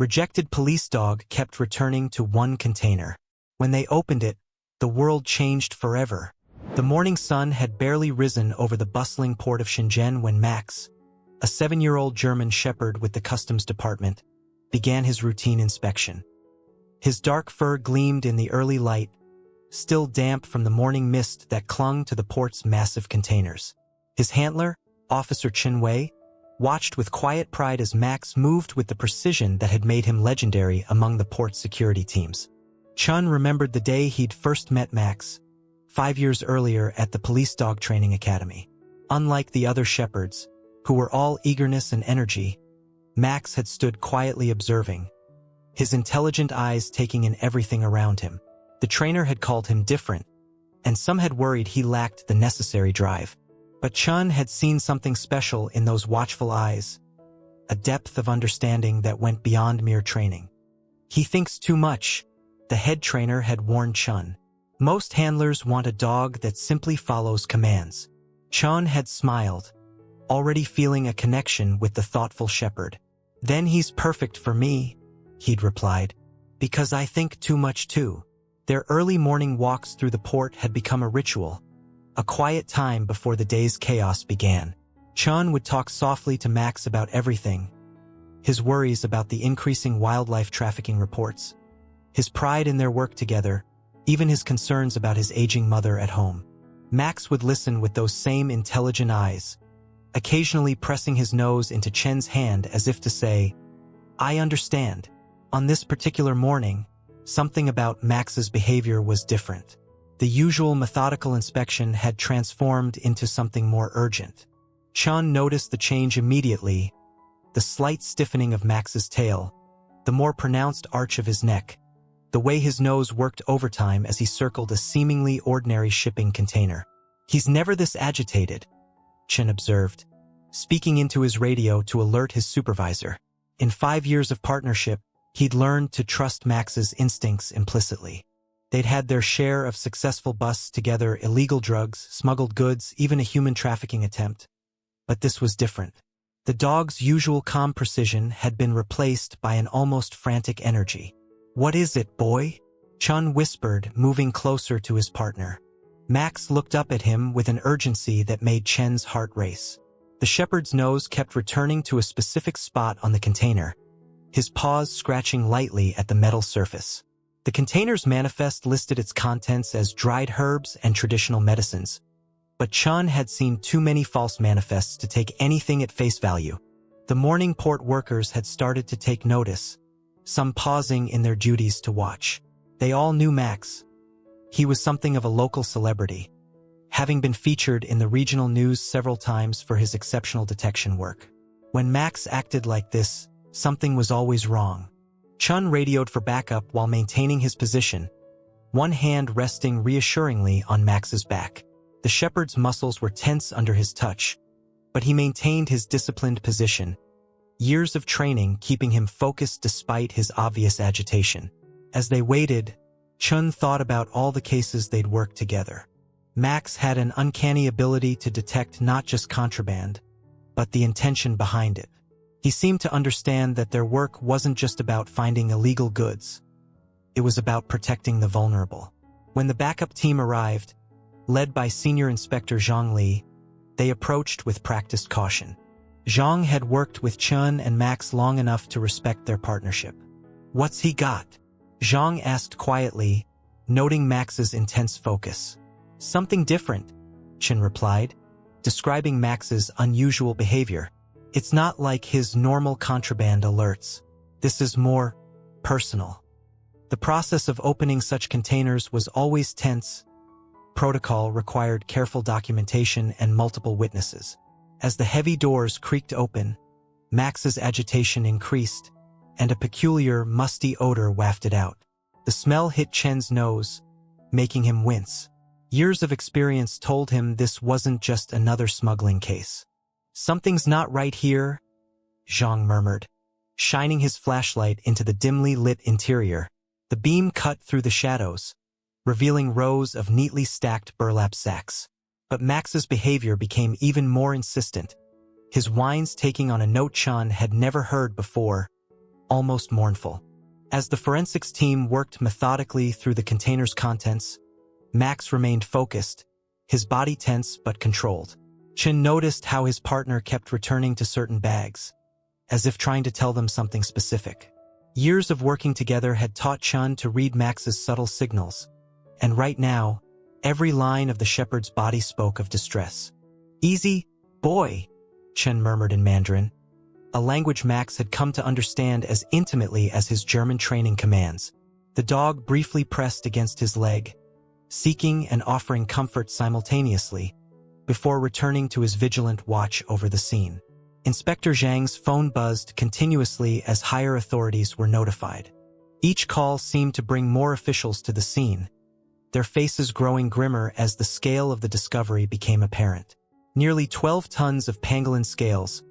Rejected police dog kept returning to one container. When they opened it, the world changed forever. The morning sun had barely risen over the bustling port of Shenzhen when Max, a 7-year-old German shepherd with the customs department, began his routine inspection. His dark fur gleamed in the early light, still damp from the morning mist that clung to the port's massive containers. His handler, Officer Chen Wei, watched with quiet pride as Max moved with the precision that had made him legendary among the port's security teams. Chen remembered the day he'd first met Max, 5 years earlier at the police dog training academy. Unlike the other shepherds, who were all eagerness and energy, Max had stood quietly observing, his intelligent eyes taking in everything around him. The trainer had called him different, and some had worried he lacked the necessary drive. But Chen had seen something special in those watchful eyes, a depth of understanding that went beyond mere training. "He thinks too much," the head trainer had warned Chen. "Most handlers want a dog that simply follows commands." Chen had smiled, already feeling a connection with the thoughtful shepherd. "Then he's perfect for me," he'd replied, "because I think too much too." Their early morning walks through the port had become a ritual, a quiet time before the day's chaos began. Chen would talk softly to Max about everything, his worries about the increasing wildlife trafficking reports, his pride in their work together, even his concerns about his aging mother at home. Max would listen with those same intelligent eyes, occasionally pressing his nose into Chen's hand as if to say, "I understand." On this particular morning, something about Max's behavior was different. The usual methodical inspection had transformed into something more urgent. Chen noticed the change immediately, the slight stiffening of Max's tail, the more pronounced arch of his neck, the way his nose worked overtime as he circled a seemingly ordinary shipping container. "He's never this agitated," Chen observed, speaking into his radio to alert his supervisor. In 5 years of partnership, he'd learned to trust Max's instincts implicitly. They'd had their share of successful busts together, illegal drugs, smuggled goods, even a human trafficking attempt. But this was different. The dog's usual calm precision had been replaced by an almost frantic energy. "What is it, boy?" Chen whispered, moving closer to his partner. Max looked up at him with an urgency that made Chen's heart race. The shepherd's nose kept returning to a specific spot on the container, his paws scratching lightly at the metal surface. The container's manifest listed its contents as dried herbs and traditional medicines, but Chen had seen too many false manifests to take anything at face value. The morning port workers had started to take notice, some pausing in their duties to watch. They all knew Max. He was something of a local celebrity, having been featured in the regional news several times for his exceptional detection work. When Max acted like this, something was always wrong. Chen radioed for backup while maintaining his position, one hand resting reassuringly on Max's back. The shepherd's muscles were tense under his touch, but he maintained his disciplined position, years of training keeping him focused despite his obvious agitation. As they waited, Chen thought about all the cases they'd worked together. Max had an uncanny ability to detect not just contraband, but the intention behind it. He seemed to understand that their work wasn't just about finding illegal goods. It was about protecting the vulnerable. When the backup team arrived, led by Senior Inspector Zhang Li, they approached with practiced caution. Zhang had worked with Chen and Max long enough to respect their partnership. "What's he got?" Zhang asked quietly, noting Max's intense focus. "Something different," Chen replied, describing Max's unusual behavior. "It's not like his normal contraband alerts. This is more personal." The process of opening such containers was always tense. Protocol required careful documentation and multiple witnesses. As the heavy doors creaked open, Max's agitation increased, and a peculiar, musty odor wafted out. The smell hit Chen's nose, making him wince. Years of experience told him this wasn't just another smuggling case. "Something's not right here," Zhang murmured, shining his flashlight into the dimly lit interior. The beam cut through the shadows, revealing rows of neatly stacked burlap sacks. But Max's behavior became even more insistent, his whines taking on a note Chen had never heard before, almost mournful. As the forensics team worked methodically through the container's contents, Max remained focused, his body tense but controlled. Chen noticed how his partner kept returning to certain bags, as if trying to tell them something specific. Years of working together had taught Chen to read Max's subtle signals, and right now, every line of the shepherd's body spoke of distress. "Easy, boy," Chen murmured in Mandarin, a language Max had come to understand as intimately as his German training commands. The dog briefly pressed against his leg, seeking and offering comfort simultaneously, before returning to his vigilant watch over the scene. Inspector Zhang's phone buzzed continuously as higher authorities were notified. Each call seemed to bring more officials to the scene, their faces growing grimmer as the scale of the discovery became apparent. Nearly 12 tons of pangolin scales,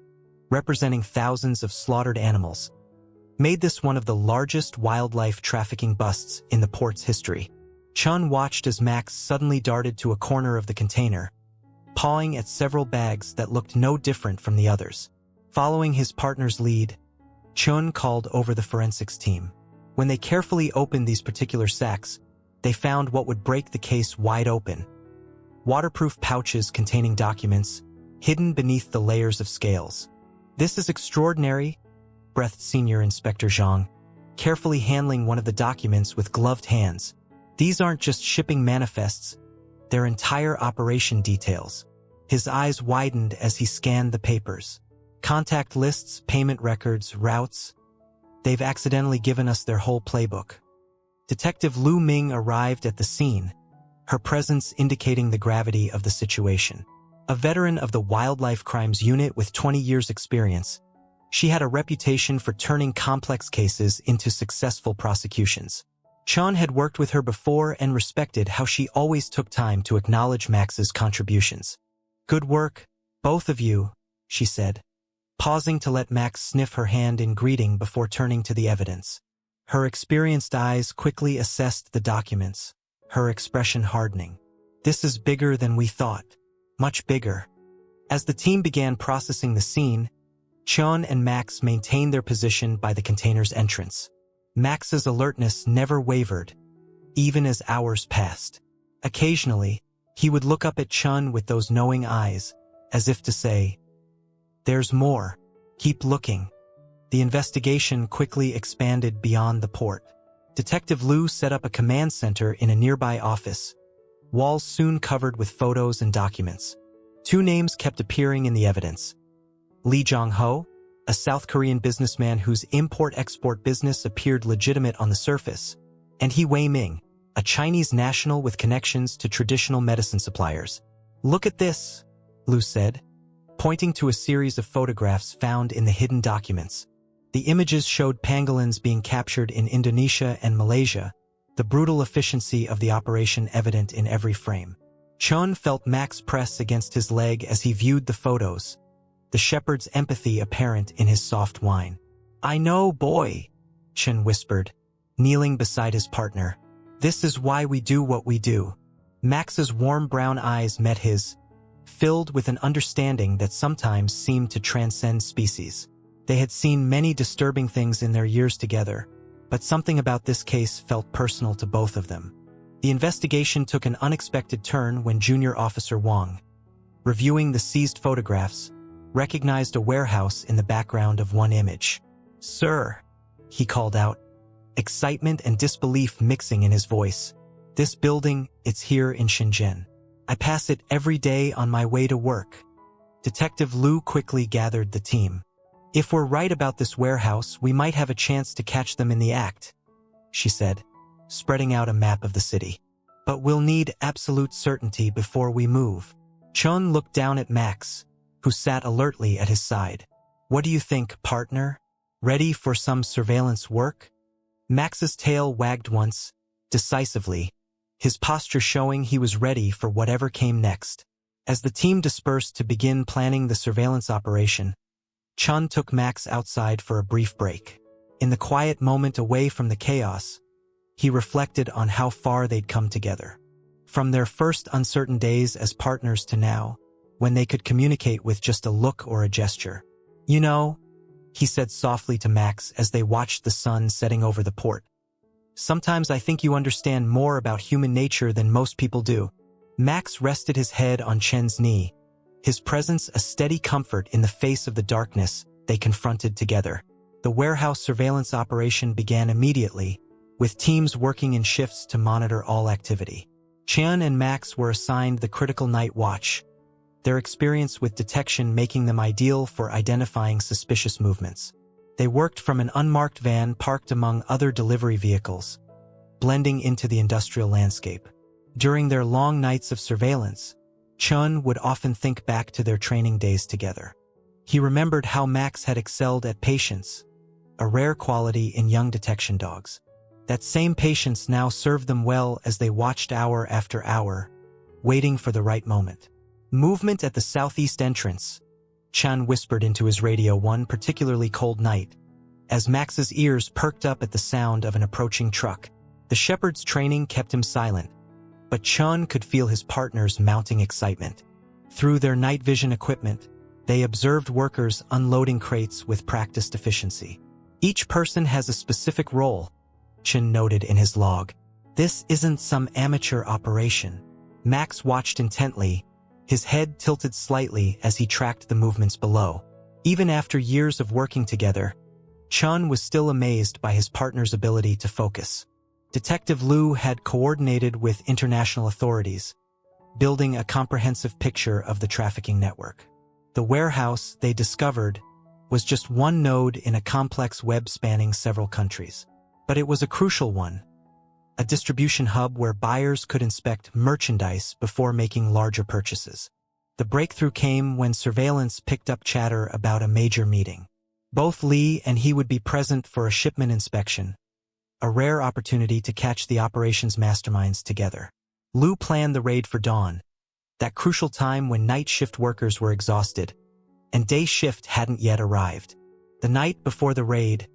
representing thousands of slaughtered animals, made this one of the largest wildlife trafficking busts in the port's history. Chen watched as Max suddenly darted to a corner of the container, pawing at several bags that looked no different from the others. Following his partner's lead, Chen called over the forensics team. When they carefully opened these particular sacks, they found what would break the case wide open. Waterproof pouches containing documents, hidden beneath the layers of scales. "This is extraordinary," breathed Senior Inspector Zhang, carefully handling one of the documents with gloved hands. "These aren't just shipping manifests, they're entire operation details." His eyes widened as he scanned the papers. "Contact lists, payment records, routes. They've accidentally given us their whole playbook." Detective Lu Ming arrived at the scene, her presence indicating the gravity of the situation. A veteran of the Wildlife Crimes Unit with 20 years' experience, she had a reputation for turning complex cases into successful prosecutions. Chen had worked with her before and respected how she always took time to acknowledge Max's contributions. "Good work, both of you," she said, pausing to let Max sniff her hand in greeting before turning to the evidence. Her experienced eyes quickly assessed the documents, her expression hardening. "This is bigger than we thought. Much bigger." As the team began processing the scene, Chen and Max maintained their position by the container's entrance. Max's alertness never wavered, even as hours passed. Occasionally, he would look up at Chen with those knowing eyes, as if to say, "There's more. Keep looking." The investigation quickly expanded beyond the port. Detective Lu set up a command center in a nearby office, walls soon covered with photos and documents. Two names kept appearing in the evidence: Lee Jong-ho, a South Korean businessman whose import-export business appeared legitimate on the surface, and He Wei-ming, a Chinese national with connections to traditional medicine suppliers. "Look at this," Lu said, pointing to a series of photographs found in the hidden documents. The images showed pangolins being captured in Indonesia and Malaysia, the brutal efficiency of the operation evident in every frame. Chen felt Max press against his leg as he viewed the photos, the shepherd's empathy apparent in his soft whine. "I know, boy," Chen whispered, kneeling beside his partner. "This is why we do what we do." Max's warm brown eyes met his, filled with an understanding that sometimes seemed to transcend species. They had seen many disturbing things in their years together, but something about this case felt personal to both of them. The investigation took an unexpected turn when Junior Officer Wang, reviewing the seized photographs, recognized a warehouse in the background of one image. "Sir," he called out, excitement and disbelief mixing in his voice. "This building, it's here in Shenzhen. I pass it every day on my way to work." Detective Lu quickly gathered the team. "If we're right about this warehouse, we might have a chance to catch them in the act," she said, spreading out a map of the city. "But we'll need absolute certainty before we move." Chen looked down at Max, who sat alertly at his side. "What do you think, partner? Ready for some surveillance work?" Max's tail wagged once, decisively, his posture showing he was ready for whatever came next. As the team dispersed to begin planning the surveillance operation, Chen took Max outside for a brief break. In the quiet moment away from the chaos, he reflected on how far they'd come together. From their first uncertain days as partners to now, when they could communicate with just a look or a gesture. "You know," he said softly to Max as they watched the sun setting over the port. "Sometimes I think you understand more about human nature than most people do." Max rested his head on Chen's knee, his presence a steady comfort in the face of the darkness they confronted together. The warehouse surveillance operation began immediately, with teams working in shifts to monitor all activity. Chen and Max were assigned the critical night watch, their experience with detection making them ideal for identifying suspicious movements. They worked from an unmarked van parked among other delivery vehicles, blending into the industrial landscape. During their long nights of surveillance, Chen would often think back to their training days together. He remembered how Max had excelled at patience, a rare quality in young detection dogs. That same patience now served them well as they watched hour after hour, waiting for the right moment. "Movement at the southeast entrance," Chen whispered into his radio one particularly cold night, as Max's ears perked up at the sound of an approaching truck. The shepherd's training kept him silent, but Chen could feel his partner's mounting excitement. Through their night vision equipment, they observed workers unloading crates with practiced efficiency. "Each person has a specific role," Chen noted in his log. "This isn't some amateur operation." Max watched intently, his head tilted slightly as he tracked the movements below. Even after years of working together, Chen was still amazed by his partner's ability to focus. Detective Liu had coordinated with international authorities, building a comprehensive picture of the trafficking network. The warehouse, they discovered, was just one node in a complex web spanning several countries. But it was a crucial one, a distribution hub where buyers could inspect merchandise before making larger purchases. The breakthrough came when surveillance picked up chatter about a major meeting. Both Li and he would be present for a shipment inspection, a rare opportunity to catch the operation's masterminds together. Liu planned the raid for dawn, that crucial time when night shift workers were exhausted, and day shift hadn't yet arrived. The night before the raid,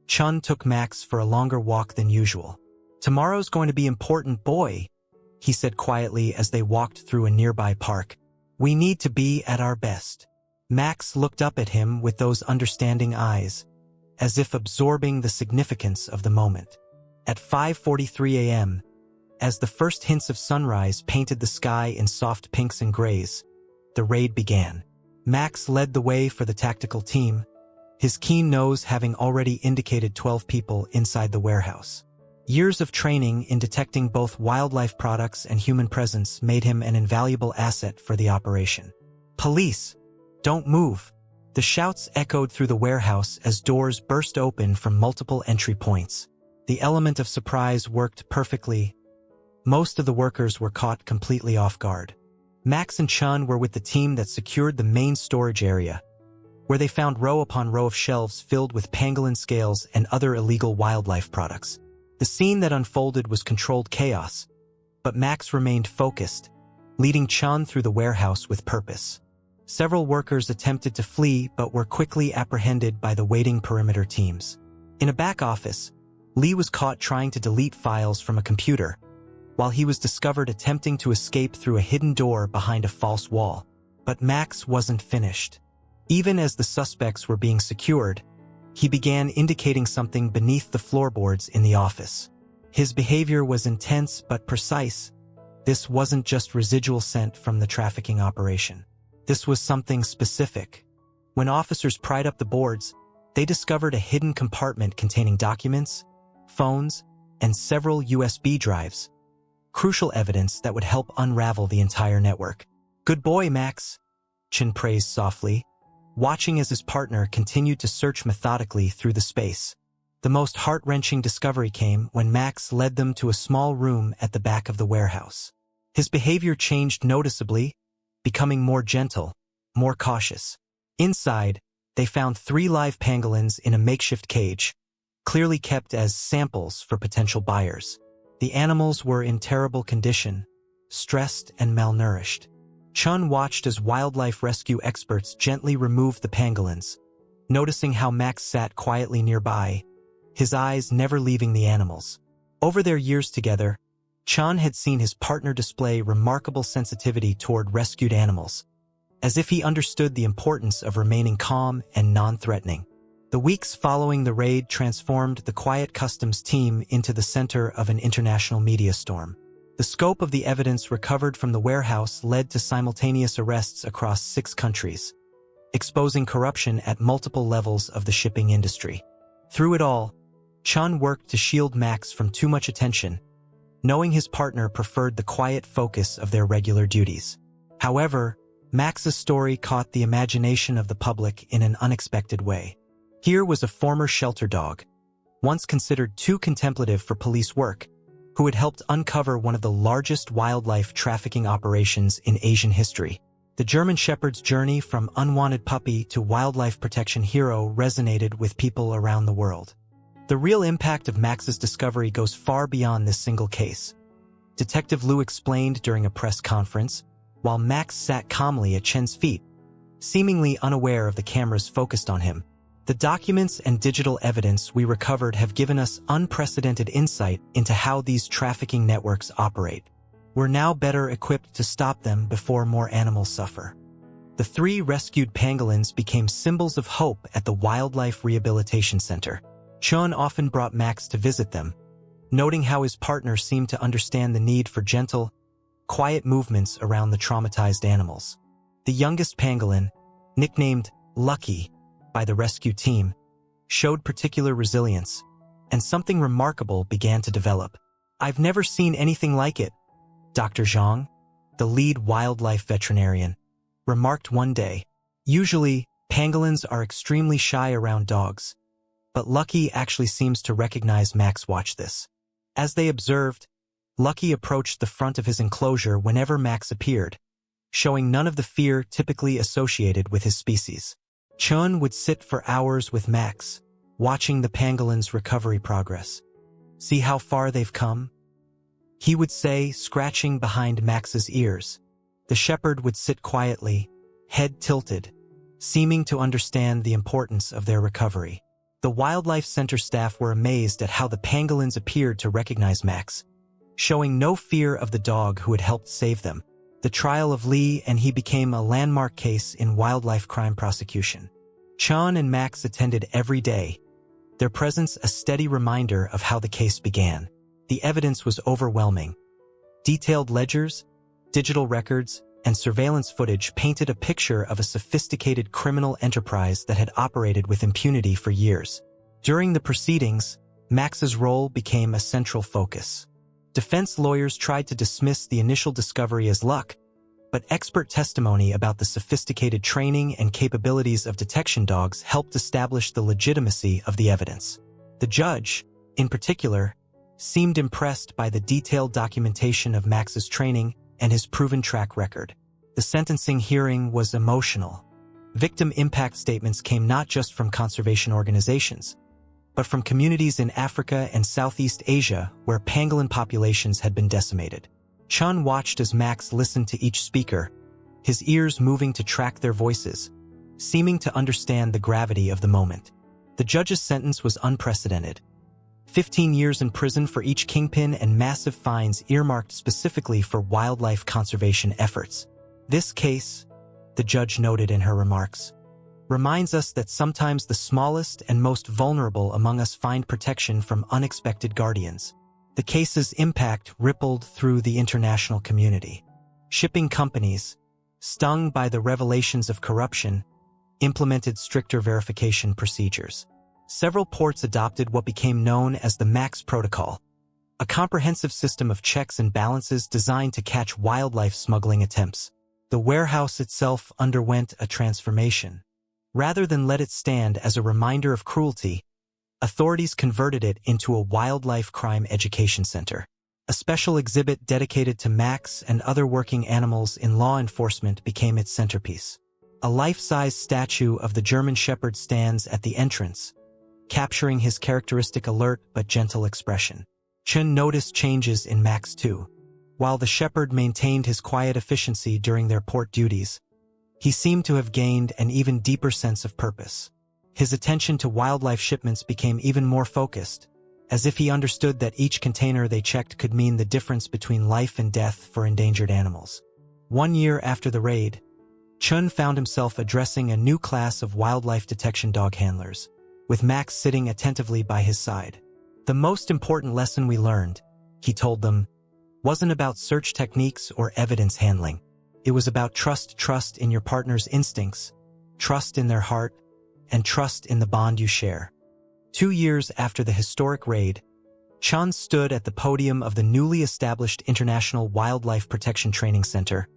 Chen took Max for a longer walk than usual. "Tomorrow's going to be important, boy," he said quietly as they walked through a nearby park. "We need to be at our best." Max looked up at him with those understanding eyes, as if absorbing the significance of the moment. At 5:43 a.m., as the first hints of sunrise painted the sky in soft pinks and grays, the raid began. Max led the way for the tactical team, his keen nose having already indicated 12 people inside the warehouse. Years of training in detecting both wildlife products and human presence made him an invaluable asset for the operation. "Police! Don't move!" The shouts echoed through the warehouse as doors burst open from multiple entry points. The element of surprise worked perfectly. Most of the workers were caught completely off guard. Max and Chen were with the team that secured the main storage area, where they found row upon row of shelves filled with pangolin scales and other illegal wildlife products. The scene that unfolded was controlled chaos, but Max remained focused, leading Chen through the warehouse with purpose. Several workers attempted to flee but were quickly apprehended by the waiting perimeter teams. In a back office, Li was caught trying to delete files from a computer, while he was discovered attempting to escape through a hidden door behind a false wall. But Max wasn't finished. Even as the suspects were being secured, he began indicating something beneath the floorboards in the office. His behavior was intense but precise. This wasn't just residual scent from the trafficking operation. This was something specific. When officers pried up the boards, they discovered a hidden compartment containing documents, phones, and several USB drives, crucial evidence that would help unravel the entire network. "Good boy, Max," Chen praised softly, watching as his partner continued to search methodically through the space. The most heart-wrenching discovery came when Max led them to a small room at the back of the warehouse. His behavior changed noticeably, becoming more gentle, more cautious. Inside, they found 3 live pangolins in a makeshift cage, clearly kept as samples for potential buyers. The animals were in terrible condition, stressed and malnourished. Chen watched as wildlife rescue experts gently removed the pangolins, noticing how Max sat quietly nearby, his eyes never leaving the animals. Over their years together, Chen had seen his partner display remarkable sensitivity toward rescued animals, as if he understood the importance of remaining calm and non-threatening. The weeks following the raid transformed the quiet customs team into the center of an international media storm. The scope of the evidence recovered from the warehouse led to simultaneous arrests across 6 countries, exposing corruption at multiple levels of the shipping industry. Through it all, Chun worked to shield Max from too much attention, knowing his partner preferred the quiet focus of their regular duties. However, Max's story caught the imagination of the public in an unexpected way. Here was a former shelter dog, once considered too contemplative for police work, who had helped uncover one of the largest wildlife trafficking operations in Asian history. The German Shepherd's journey from unwanted puppy to wildlife protection hero resonated with people around the world. The real impact of Max's discovery goes far beyond this single case. Detective Liu explained during a press conference, while Max sat calmly at Chen's feet, seemingly unaware of the cameras focused on him. The documents and digital evidence we recovered have given us unprecedented insight into how these trafficking networks operate. We're now better equipped to stop them before more animals suffer. The 3 rescued pangolins became symbols of hope at the Wildlife Rehabilitation Center. Chun often brought Max to visit them, noting how his partner seemed to understand the need for gentle, quiet movements around the traumatized animals. The youngest pangolin, nicknamed Lucky by the rescue team, showed particular resilience, and something remarkable began to develop. "I've never seen anything like it," Dr. Zhang, the lead wildlife veterinarian, remarked one day. "Usually, pangolins are extremely shy around dogs, but Lucky actually seems to recognize Max. Watch this." As they observed, Lucky approached the front of his enclosure whenever Max appeared, showing none of the fear typically associated with his species. Chun would sit for hours with Max, watching the pangolin's recovery progress. "See how far they've come?" he would say, scratching behind Max's ears. The shepherd would sit quietly, head tilted, seeming to understand the importance of their recovery. The Wildlife Center staff were amazed at how the pangolins appeared to recognize Max, showing no fear of the dog who had helped save them. The trial of Li and he became a landmark case in wildlife crime prosecution. Chun and Max attended every day, their presence a steady reminder of how the case began. The evidence was overwhelming. Detailed ledgers, digital records, and surveillance footage painted a picture of a sophisticated criminal enterprise that had operated with impunity for years. During the proceedings, Max's role became a central focus. Defense lawyers tried to dismiss the initial discovery as luck, but expert testimony about the sophisticated training and capabilities of detection dogs helped establish the legitimacy of the evidence. The judge, in particular, seemed impressed by the detailed documentation of Max's training and his proven track record. The sentencing hearing was emotional. Victim impact statements came not just from conservation organizations, but from communities in Africa and Southeast Asia where pangolin populations had been decimated. Chun watched as Max listened to each speaker, his ears moving to track their voices, seeming to understand the gravity of the moment. The judge's sentence was unprecedented. 15 years in prison for each kingpin and massive fines earmarked specifically for wildlife conservation efforts. This case, the judge noted in her remarks, reminds us that sometimes the smallest and most vulnerable among us find protection from unexpected guardians. The case's impact rippled through the international community. Shipping companies, stung by the revelations of corruption, implemented stricter verification procedures. Several ports adopted what became known as the MAX Protocol, a comprehensive system of checks and balances designed to catch wildlife smuggling attempts. The warehouse itself underwent a transformation. Rather than let it stand as a reminder of cruelty, authorities converted it into a wildlife crime education center. A special exhibit dedicated to Max and other working animals in law enforcement became its centerpiece. A life-size statue of the German Shepherd stands at the entrance, capturing his characteristic alert but gentle expression. Chun noticed changes in Max too. While the shepherd maintained his quiet efficiency during their port duties, he seemed to have gained an even deeper sense of purpose. His attention to wildlife shipments became even more focused, as if he understood that each container they checked could mean the difference between life and death for endangered animals. 1 year after the raid, Chun found himself addressing a new class of wildlife detection dog handlers, with Max sitting attentively by his side. The most important lesson we learned, he told them, wasn't about search techniques or evidence handling. It was about trust in your partner's instincts, trust in their heart, and trust in the bond you share. 2 years after the historic raid, Chun stood at the podium of the newly established International Wildlife Protection Training Center,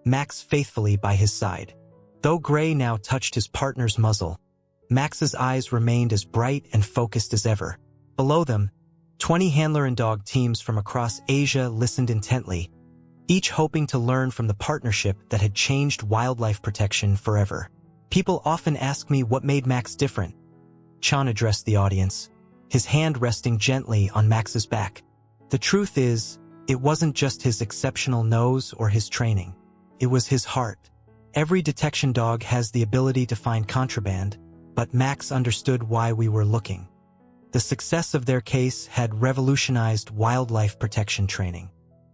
Max faithfully by his side. Though Gray now touched his partner's muzzle, Max's eyes remained as bright and focused as ever. Below them, 20 handler and dog teams from across Asia listened intently, each hoping to learn from the partnership that had changed wildlife protection forever. People often ask me what made Max different. Chun addressed the audience, his hand resting gently on Max's back. The truth is, it wasn't just his exceptional nose or his training. It was his heart. Every detection dog has the ability to find contraband, but Max understood why we were looking. The success of their case had revolutionized wildlife protection training.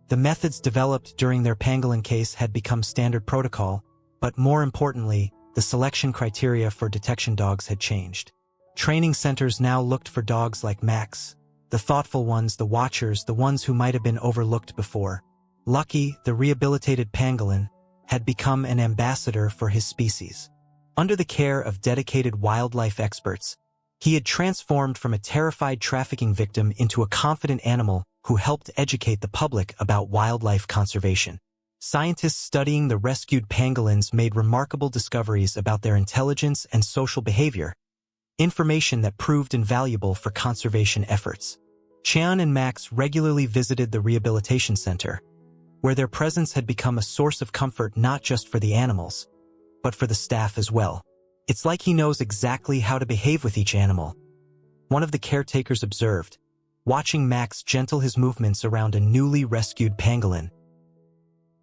The methods developed during their pangolin case had become standard protocol, but more importantly, the selection criteria for detection dogs had changed. Training centers now looked for dogs like Max, the thoughtful ones, the watchers, the ones who might have been overlooked before. Lucky, the rehabilitated pangolin, had become an ambassador for his species. Under the care of dedicated wildlife experts, he had transformed from a terrified trafficking victim into a confident animal who helped educate the public about wildlife conservation. Scientists studying the rescued pangolins made remarkable discoveries about their intelligence and social behavior, information that proved invaluable for conservation efforts. Chun and Max regularly visited the rehabilitation center, where their presence had become a source of comfort not just for the animals, but for the staff as well. It's like he knows exactly how to behave with each animal, one of the caretakers observed, watching Max gentle his movements around a newly rescued pangolin.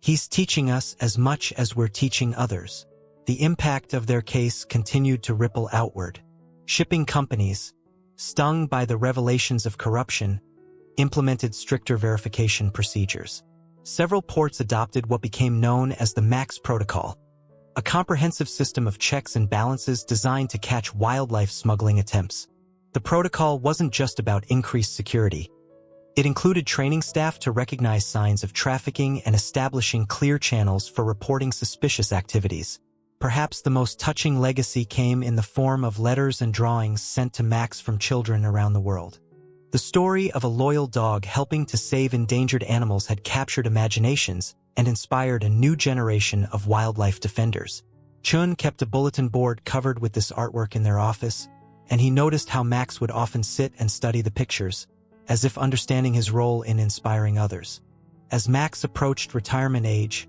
He's teaching us as much as we're teaching others. The impact of their case continued to ripple outward. Shipping companies, stung by the revelations of corruption, implemented stricter verification procedures. Several ports adopted what became known as the Max Protocol, a comprehensive system of checks and balances designed to catch wildlife smuggling attempts. The protocol wasn't just about increased security. It included training staff to recognize signs of trafficking and establishing clear channels for reporting suspicious activities. Perhaps the most touching legacy came in the form of letters and drawings sent to Max from children around the world. The story of a loyal dog helping to save endangered animals had captured imaginations and inspired a new generation of wildlife defenders. Chun kept a bulletin board covered with this artwork in their office, and he noticed how Max would often sit and study the pictures, as if understanding his role in inspiring others. As Max approached retirement age,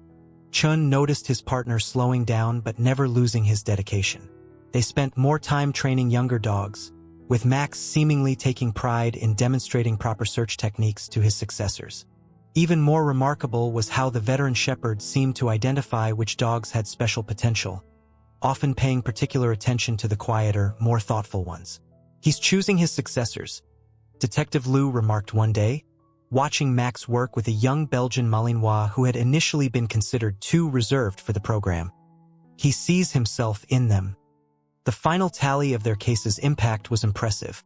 Chun noticed his partner slowing down but never losing his dedication. They spent more time training younger dogs, with Max seemingly taking pride in demonstrating proper search techniques to his successors. Even more remarkable was how the veteran shepherd seemed to identify which dogs had special potential, often paying particular attention to the quieter, more thoughtful ones. He's choosing his successors, Detective Lou remarked one day, watching Max work with a young Belgian Malinois who had initially been considered too reserved for the program. He sees himself in them. The final tally of their case's impact was impressive.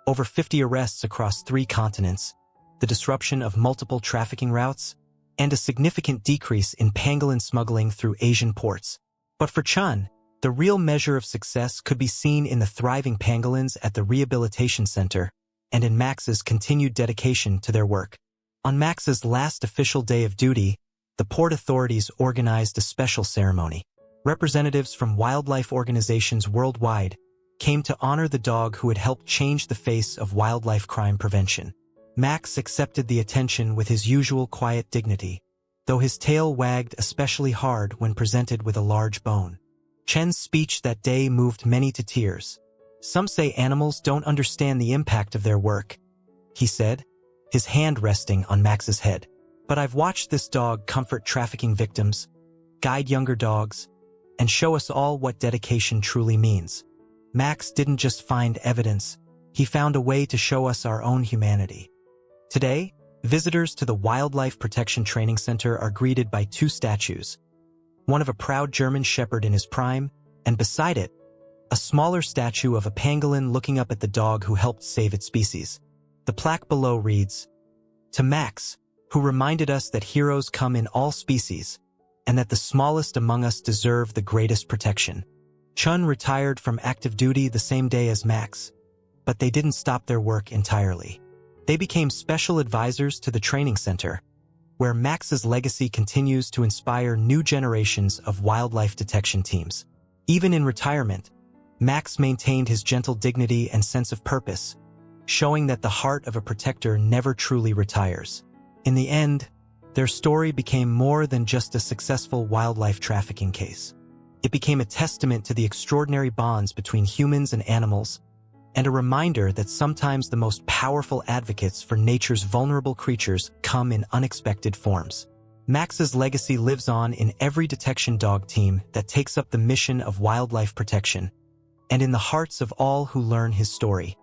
Over 50 arrests across 3 continents, the disruption of multiple trafficking routes, and a significant decrease in pangolin smuggling through Asian ports. But for Chun, the real measure of success could be seen in the thriving pangolins at the rehabilitation center and in Max's continued dedication to their work. On Max's last official day of duty, the port authorities organized a special ceremony. Representatives from wildlife organizations worldwide came to honor the dog who had helped change the face of wildlife crime prevention. Max accepted the attention with his usual quiet dignity, though his tail wagged especially hard when presented with a large bone. Chen's speech that day moved many to tears. Some say animals don't understand the impact of their work, he said, his hand resting on Max's head. But I've watched this dog comfort trafficking victims, guide younger dogs, and show us all what dedication truly means. Max didn't just find evidence, he found a way to show us our own humanity. Today, visitors to the Wildlife Protection Training Center are greeted by 2 statues, one of a proud German shepherd in his prime, and beside it, a smaller statue of a pangolin looking up at the dog who helped save its species. The plaque below reads, "To Max, who reminded us that heroes come in all species, and that the smallest among us deserve the greatest protection." Chun retired from active duty the same day as Max, but they didn't stop their work entirely. They became special advisors to the training center, where Max's legacy continues to inspire new generations of wildlife detection teams. Even in retirement, Max maintained his gentle dignity and sense of purpose, showing that the heart of a protector never truly retires. In the end, their story became more than just a successful wildlife trafficking case. It became a testament to the extraordinary bonds between humans and animals, and a reminder that sometimes the most powerful advocates for nature's vulnerable creatures come in unexpected forms. Max's legacy lives on in every detection dog team that takes up the mission of wildlife protection, and in the hearts of all who learn his story.